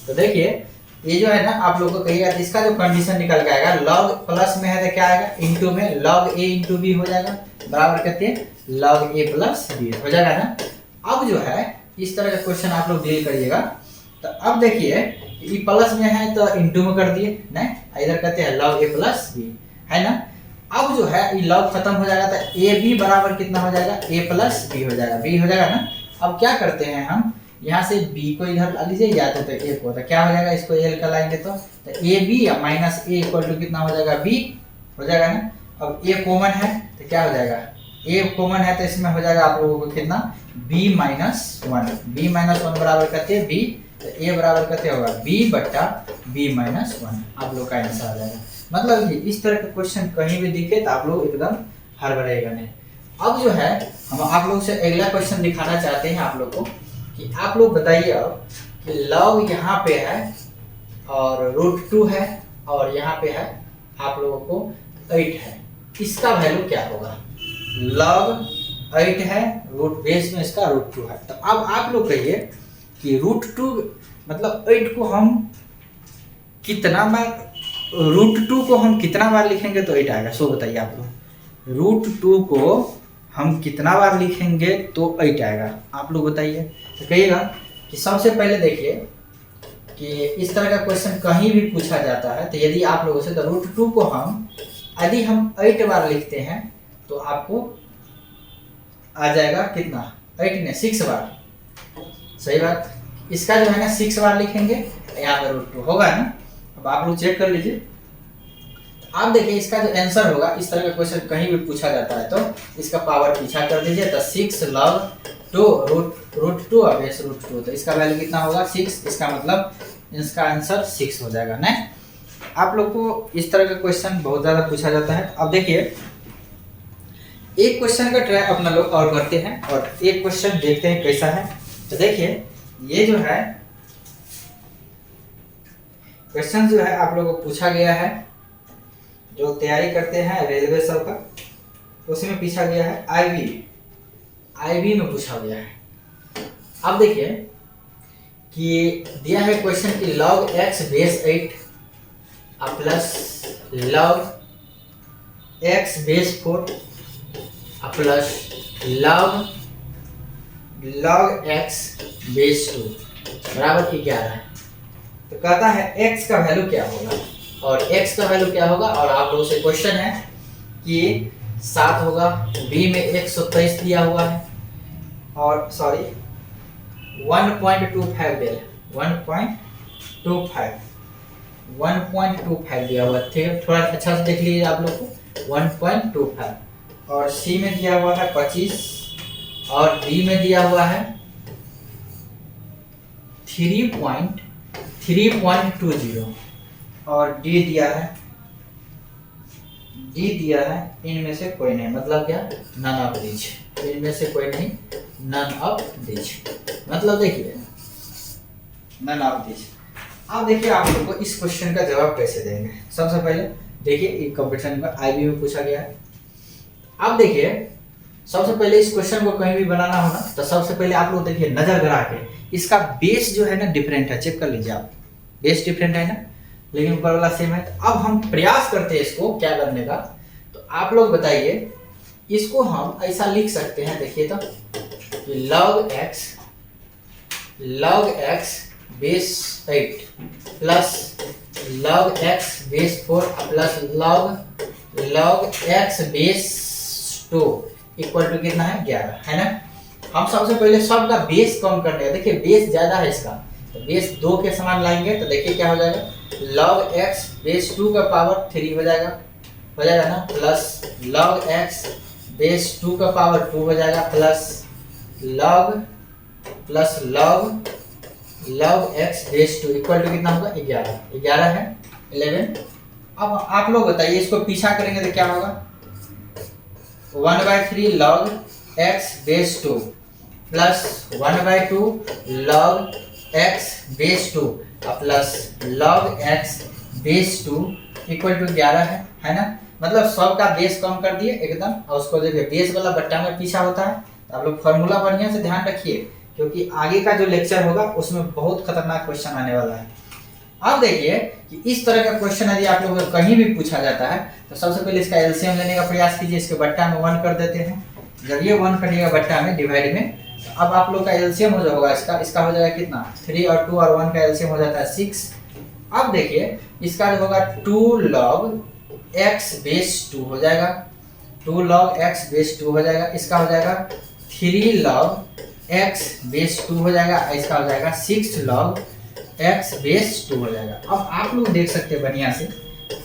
तो देखिए ये जो है ना आप लोगों को कहिएगा इसका जो कंडीशन निकल के आएगा log प्लस में है तो क्या आएगा इंटू में log a इंटू बी हो जाएगा, बराबर कहते हैं log a प्लस बी हो जाएगा ना। अब जो है इस तरह का क्वेश्चन आप लोग डील करिएगा। तो अब देखिए ये प्लस में है तो इंटू में कर दिए, नहीं इधर कहते हैं log a प्लस बी है ना। अब जो है ये log खत्म हो जाएगा तो ए बी बराबर कितना हो जाएगा a प्लस बी हो जाएगा, बी हो जाएगा ना। अब क्या करते हैं हम यहाँ से b को इधर ला लीजिए या तो a को, तो क्या हो जाएगा इसको l का लाएंगे तो ए बी या माइनस ए इक्वल टू कितना हो जाएगा b हो जाएगा ना। अब a कॉमन है तो क्या हो जाएगा a कॉमन है तो इसमें हो जाएगा आप लोगों को कितना b माइनस 1 बराबर करते हैं b, तो a बराबर करते होगा b बट्टा b माइनस 1। आप लोग का आंसर आ जाएगा। मतलब कि इस तरह का क्वेश्चन कहीं भी दिखे तो आप लोग एकदम हड़बड़ाएगा नहीं। अब जो है हम आप लोग से अगला क्वेश्चन दिखाना चाहते हैं आप लोग को कि आप लोग बताइए अब कि log यहाँ पे है और √2 है और यहाँ पे है आप लोगों को 8 है, इसका वैल्यू क्या होगा। log 8 है, रूट बेस में इसका √2 है। तो अब आप लोग कहिए कि √2 मतलब 8 को हम कितना बार √2 को हम कितना बार लिखेंगे तो 8 आएगा, सो बताइए आप लोग। √2 को हम कितना बार लिखेंगे तो 8 आएगा, आप लोग बताइए। तो कहिएगा कि सबसे पहले देखिए कि इस तरह का क्वेश्चन कहीं भी पूछा जाता है तो यदि आप लोगों से तो √2 को यदि हम 8 बार लिखते हैं तो आपको आ जाएगा कितना 8 ने 6 बार, सही बात। इसका जो है ना 6 बार लिखेंगे यहाँ पर √2 होगा ना। अब आप लोग चेक कर लीजिए। आप देखिए इसका जो आंसर होगा, इस तरह का क्वेश्चन कहीं भी पूछा जाता है तो इसका पावर पीछा कर दीजिए, तो 6 log 2 रूट 2 और बेस रूट 2, तो इसका वैल्यू कितना होगा 6। इसका मतलब इसका आंसर 6 हो जाएगा ना। आप लोग को इस तरह का क्वेश्चन बहुत ज़्यादा पूछा जाता है। अब देखिए एक क्वेश्चन का ट्राई अपना लोग और करते हैं और एक क्वेश्चन देखते हैं कैसा है। तो देखिए ये जो है क्वेश्चन जो है आप लोगों को पूछा गया है, जो तैयारी करते हैं रेलवे सब का, उसमें पूछा गया है आईबी में पूछा गया है। अब देखिए कि दिया है क्वेश्चन की log x base 8 plus log x base 4 plus log x base 2 बराबर 11 है। तो कहता है x का वैल्यू क्या होगा, और x का वैल्यू क्या होगा, और आप लोगों से क्वेश्चन है कि 7 होगा, b में 123 दिया हुआ है, और सॉरी 1.25 दिया, 1.25 दिया हुआ है। ठीक है, थोड़ा अच्छा से देख लीजिए आप लोग को 1.25, और c में दिया हुआ है 25, और d में दिया हुआ है 3.20, और d दिया है इनमें से कोई नहीं, मतलब क्या, नन ऑफ दीज, इनमें से कोई नहीं, नन ऑफ दीज, मतलब देखिए नन ऑफ दीज। अब देखिए आप लोग को इस क्वेश्चन का जवाब कैसे देंगे। सबसे पहले देखिए एक कंपटीशन में आईबी में पूछा गया है। अब देखिए सबसे पहले इस क्वेश्चन को कहीं भी बनाना हो ना, तो सबसे पहले आप लोग देखिए नजर गड़ा के इसका बेस जो है ना डिफरेंट है, चेक कर लीजिए आप, बेस डिफरेंट है ना, लेकिन ऊपर वाला सेम है। तो अब हम प्रयास करते हैं इसको क्या करने का, तो आप लोग बताइए इसको हम ऐसा लिख सकते हैं, देखिए तो log x base 8 plus log x base 4 plus log x base 2 equal to कितना है 11 है ना। हम सबसे पहले सब का बेस कम करने का, देखिए बेस ज्यादा है इसका, तो बेस 2 के समान लाएंगे, तो देखिए क्या हो जाएगा, log x बेस 2 का पावर 3 हो जाएगा ना, प्लस log x बेस 2 का पावर 2 हो जाएगा, plus log x base 2 equal to कितना होगा 11 है 11। अब आप लोग बताइए इसको पीछा करेंगे तो क्या होगा, 1/3 log x base 2 plus 1/2 log x base 2 plus log x base 2 equal to 11 है ना। मतलब सब का बेस कम कर दिए एकदम, और उसको देखिए बेस वाला बट्टा में पीछा होता है। तो आप लोग फॉर्मूला बढ़िया से ध्यान रखिए, क्योंकि आगे का जो लेक्चर होगा उसमें बहुत खतरनाक क्वेश्चन आने वाला है। अब देखिए कि इस तरह का क्वेश्चन यदि आप लोगों को कहीं भी पूछा जाता है, तो सबसे पहले इसका एलसीएम लेने का प्रयास कीजिए। इसके बट्टा में 1 कर देते हैं, जब ये 1 करिएगा बट्टा में डिवाइड में, तो अब आप लोग का एलसीएम हो जाएगा इसका हो जाएगा कितना, 3 और 2 और 1 का एलसीएम हो जाता है 6। अब देखिए इसका जो होगा 2 log x बेस 2 हो जाएगा, 2 log x बेस 2 हो जाएगा, इसका हो जाएगा 3 log x बेस 2 हो जाएगा, इसका हो जाएगा 6 log x बेस 2 हो जाएगा। अब आप लोग देख सकते हैं बढ़िया से,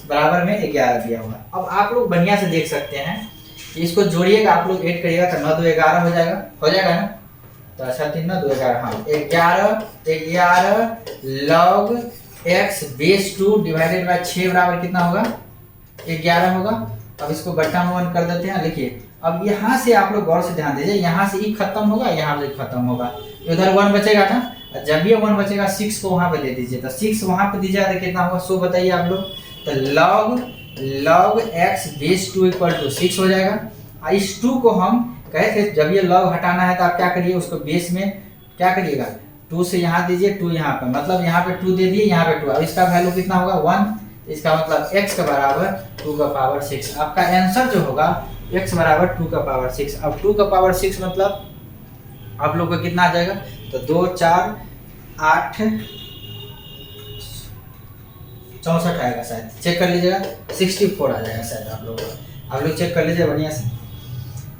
बराबर में 11 दिया हुआ। अब आप लोग बढ़िया से देख सकते हैं कि इसको जोड़िएगा, आप लोग ऐड करिएगा तो 9 2 11 हो जाएगा ना। तो अच्छा 3 9 2 11, हाँ 11 log x base 2 divided by 6 बराबर कितना होगा 11 होगा। अब इसको बट्टा में 1 कर देते हैं। देखिए अब यहाँ से आप लोग गौर से ध्यान दीजिए, यहाँ से ई खत्म होगा, यहाँ से खत्म होगा, उधर 1 बचेगा ना, जब ये 1 बचेगा 6 को वहाँ पे दे दीजिए, तो 6 वहाँ पे दीजिए तो कितना होगा 100 बताइए आप लोग। तो log x base 2 equal to 6 हो जाएगा। इस 2 को हम कहे थे जब ये log हटाना है तो आप क्या करिए, उसको बेस में क्या करिएगा 2 से यहाँ दीजिए, 2 यहाँ पे, मतलब यहाँ पे 2 दे दिए, यहाँ पे 2। अब इसका वैल्यू कितना होगा 1, इसका मतलब x का बराबर 2 का पावर 6। आपका आंसर जो होगा x बराबर 2 का पावर 6। अब 2 का पावर 6 मतलब आप लोग को कितना आ जाएगा, तो 2 4 8 64 आएगा शायद, चेक कर लीजिएगा 64 आ जाएगा शायद आप लोग चेक कर लीजिए बढ़िया से।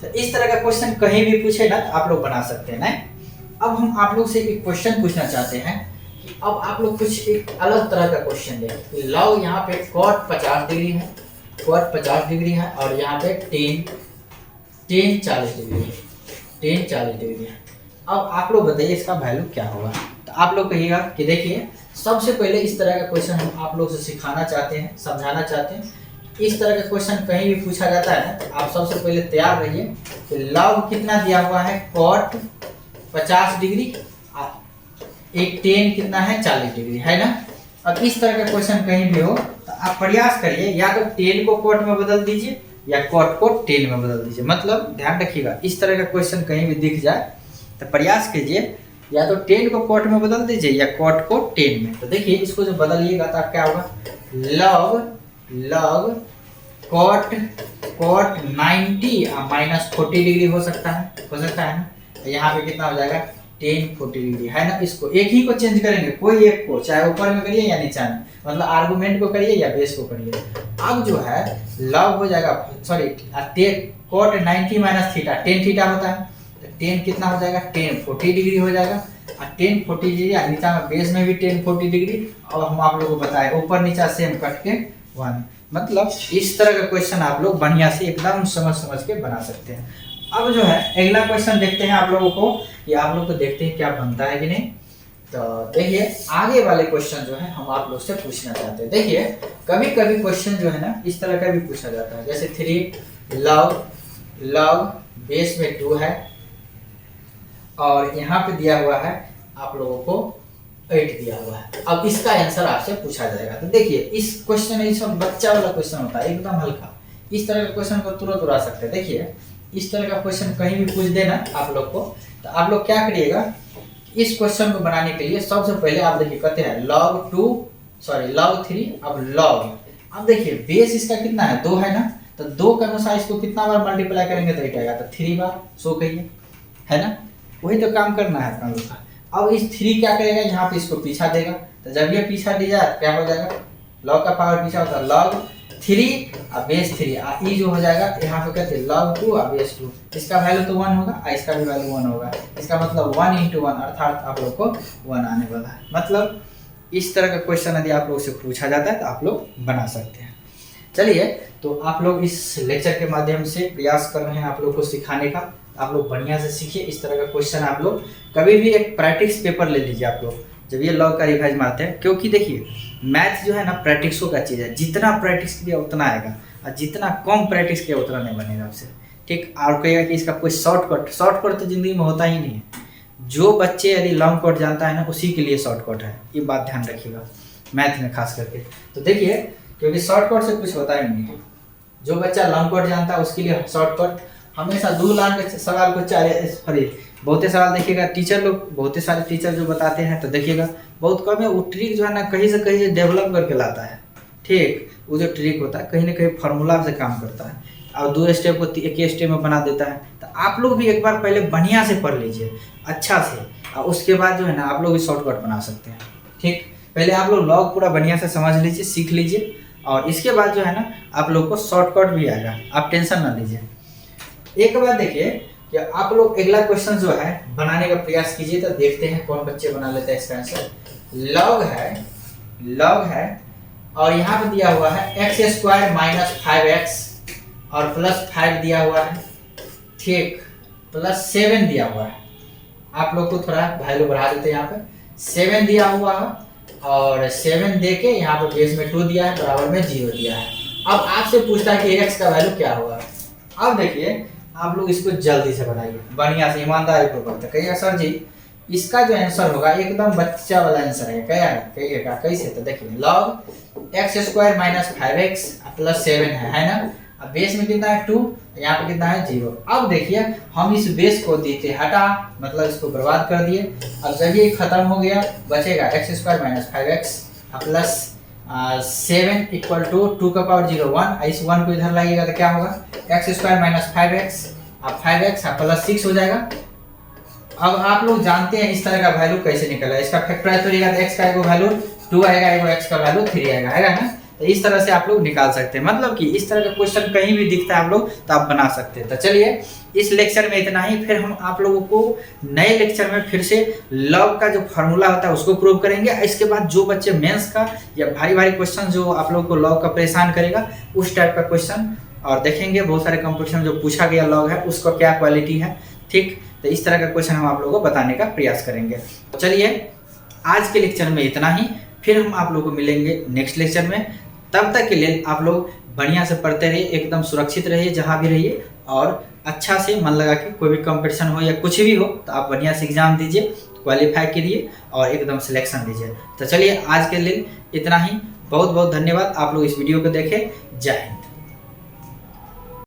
तो इस तरह का क्वेश्चन कहीं भी पूछे ना तो आप लोग बना सकते हैं ना। अब हम आप लोग से एक क्वेश्चन पूछना चाहते हैं कि अब आप लोग कुछ एक अलग तरह का क्वेश्चन दें। लॉग यहाँ पे cot 50 डिग्री है कॉट 50 डिग्री है और यहाँ पे टेन 40 डिग्री है, टेन 40 डिग्री है। अब आप लोग बताइए इसका वैल्यू क्या होगा। तो आप लोग कहिएगा कि देखिए सबसे पहले इस तरह का क्वेश्चन हम आप लोग से सिखाना चाहते हैं, समझाना चाहते हैं। इस तरह का क्वेश्चन कहीं भी पूछा जाता है तो आप सबसे पहले तैयार रहिए कि लॉग कितना दिया हुआ है, कॉट 50 डिग्री, एक टेन कितना है 40 डिग्री, है ना। अब इस तरह का क्वेश्चन कहीं भी हो तो आप प्रयास करिए या तो टेन को कॉट में बदल दीजिए या कॉट को टेन में बदल दीजिए। मतलब ध्यान रखिएगा इस तरह का क्वेश्चन कहीं भी दिख जाए तो प्रयास कीजिए या तो टेन को कॉट में बदल दीजिए या कॉट को टेन में। तो देखिए इसको जो बदलिएगा तो क्या होगा, लॉग कॉट 90 माइनस 40 डिग्री हो सकता है ना। यहाँ पे कितना हो जाएगा, टेन 40 डिग्री, है ना। इसको एक ही को चेंज करेंगे, कोई एक को, चाहे ऊपर में करिए या नीचे में, मतलब आर्गुमेंट को करिए या बेस को करिए। अब जो है लॉग हो जाएगा, sorry cot 90 minus theta, tan theta होता है, तो टेन कितना हो जाएगा, टेन 40 डिग्री हो जाएगा। और टेन 40 डिग्री नीचा में बेस में भी टेन 40 डिग्री, और हम आप लोगों को बताए ऊपर नीचा सेम कट के 1। मतलब इस तरह का क्वेश्चन आप लोग बढ़िया से एकदम समझ के बना सकते हैं। अब जो है अगला क्वेश्चन देखते हैं आप लोगों को, कि आप लोग को देखते हैं क्या बनता है कि नहीं। तो देखिए आगे वाले क्वेश्चन जो है हम आप लोग से पूछना चाहते हैं। देखिए कभी कभी क्वेश्चन जो है ना इस तरह का भी पूछा जाता है, जैसे 3 लॉग बेस में 2 है और यहाँ पे दिया हुआ है आप लोगों को 8 दिया हुआ है। अब इसका आंसर आपसे पूछा जाएगा। तो देखिए इस क्वेश्चन इस बच्चा वाला क्वेश्चन होता है, एकदम हल्का। इस तरह का क्वेश्चन को तुरंत उड़ा सकते हैं। देखिए इस तरह का क्वेश्चन कहीं भी पूछ देना आप लोग को, तो आप लोग क्या करिएगा, इस क्वेश्चन को बनाने के लिए सबसे पहले आप देखिए कहते हैं लॉग 3, अब लॉग, अब देखिए बेस इसका कितना है, 2 है ना, तो 2 के अनुसार इसको कितना बार मल्टीप्लाई करेंगे तो 8 आएगा, तो 3 बार, सो कहिए, है ना। वही तो काम करना है अपना लोग का। अब इस 3 क्या करेगा, यहाँ पे इसको पीछा देगा, तो जब ये पीछा दिया क्या हो जाएगा, लॉग का पावर पीछा होता है लॉग 3 और बेस 3, ई जो हो जाएगा यहाँ पे कहते हैं लॉग 2 और बेस 2, इसका वैल्यू तो 1 होगा और इसका भी वैल्यू 1 होगा। इसका मतलब 1 × 1 अर्थात आप लोग को 1 आने वाला है। मतलब इस तरह का क्वेश्चन यदि आप लोग से पूछा जाता है तो आप लोग बना सकते हैं। चलिए तो आप लोग इस लेक्चर के माध्यम से प्रयास कर रहे हैं आप लोग को सिखाने का, आप लोग बढ़िया से सीखिए। इस तरह का क्वेश्चन आप लोग कभी भी एक प्रैक्टिस पेपर ले लीजिए आप लोग जब ये लॉग का रिवाइज मारते हैं, क्योंकि देखिए मैथ जो है ना प्रैक्टिसों का चीज़ है, जितना प्रैक्टिस किया उतना आएगा और जितना कम प्रैक्टिस किया उतना नहीं बनेगा आपसे, ठीक। और कहेगा कि इसका कोई शॉर्टकट तो ज़िंदगी में होता ही नहीं है। जो बच्चे यदि लॉन्ग कट जानता है ना उसी के लिए शॉर्टकट है, ये बात ध्यान रखिएगा मैथ में खास करके। तो देखिए क्योंकि शॉर्टकट से कुछ होता ही नहीं है, जो बच्चा लॉन्ग कट जानता है उसके लिए शॉर्टकट हमेशा 2 लाख सवाल को बहुत सवाल देखिएगा, टीचर लोग बहुत सारे टीचर जो बताते हैं तो देखिएगा बहुत कम है, वो ट्रिक जो है ना कहीं से कहीं से डेवलप करके लाता है, ठीक। वो जो ट्रिक होता है कहीं ना कहीं फार्मूला से काम करता है और 2 स्टेप को एक स्टेप में बना देता है। तो आप लोग भी एक बार पहले बढ़िया से पढ़ लीजिए अच्छा से, और उसके बाद जो है ना आप लोग भी शॉर्टकट बना सकते हैं, ठीक। पहले आप लोग लॉग पूरा बढ़िया से समझ लीजिए, सीख लीजिए, और इसके बाद जो है ना आप लोग को शॉर्टकट भी आएगा, आप टेंशन ना लीजिए। एक बार देखिए कि आप लोग अगला क्वेश्चन जो है बनाने का प्रयास कीजिए, तो देखते हैं कौन बच्चे बना लेते हैं इसका आंसर। लॉग है और यहाँ पे दिया हुआ है x² - 5x और +5 दिया हुआ है, ठीक, +7 दिया हुआ है। आप लोग को थोड़ा वैल्यू बढ़ा देते हैं, यहाँ पे 7 दिया हुआ है और 7 दे के यहाँ पे बेस में 2 दिया है, बराबर में 0 दिया है। अब आपसे पूछता है कि x का वैल्यू क्या होगा। अब देखिए आप लोग इसको जल्दी से बनाइए, बढ़िया से ईमानदारी पूर्वक। कहिएगा सर जी इसका जो आंसर होगा एकदम बच्चा वाला आंसर है, क्या कहिएगा कैसे। तो देखिए लॉग x² - 5x +7 है ना, अब बेस में कितना है 2, यहाँ पे कितना है 0। अब देखिए हम इस बेस को देते हटा, मतलब इसको बर्बाद कर दिए। अब जब ये खत्म हो गया बचेगा x² - 5x +7 = 2 का पावर 0 1, इस 1 को इधर लाइएगा तो क्या होगा x² - 5x, अब 5x +6 हो जाएगा। अब आप लोग जानते हैं इस तरह का वैल्यू कैसे निकला है, इसका फैक्टराइज करिएगा तो x का एगो वैल्यू 2 आएगा, एगो x का वैल्यू 3 आएगा, है ना। तो इस तरह से आप लोग निकाल सकते हैं। मतलब कि इस तरह का क्वेश्चन कहीं भी दिखता है आप लोग तो आप बना सकते हैं। तो चलिए इस लेक्चर में इतना ही, फिर हम आप लोगों को नए लेक्चर में फिर से लॉग का जो फार्मूला होता है उसको प्रूव करेंगे। इसके बाद जो बच्चे मेंस का या भारी भारी क्वेश्चन जो आप लोगों को लॉग का परेशान करेगा उस टाइप का क्वेश्चन और देखेंगे। बहुत सारे कंपटीशन जो पूछा गया लॉग है उसका क्या क्वालिटी है, ठीक। तो इस तरह का क्वेश्चन हम आप लोगों को बताने का प्रयास करेंगे। तो चलिए आज के लेक्चर में इतना ही, फिर हम आप लोगों को मिलेंगे नेक्स्ट लेक्चर में। तब तक के लिए आप लोग बढ़िया से पढ़ते रहिए, एकदम सुरक्षित रहिए जहाँ भी रहिए, और अच्छा से मन लगा के कोई भी कंपटीशन हो या कुछ भी हो तो आप बढ़िया से एग्जाम दीजिए, क्वालिफाई करिए और एकदम सिलेक्शन दीजिए। तो चलिए आज के लिए इतना ही। बहुत बहुत धन्यवाद, आप लोग इस वीडियो को देखें। जय हिंद।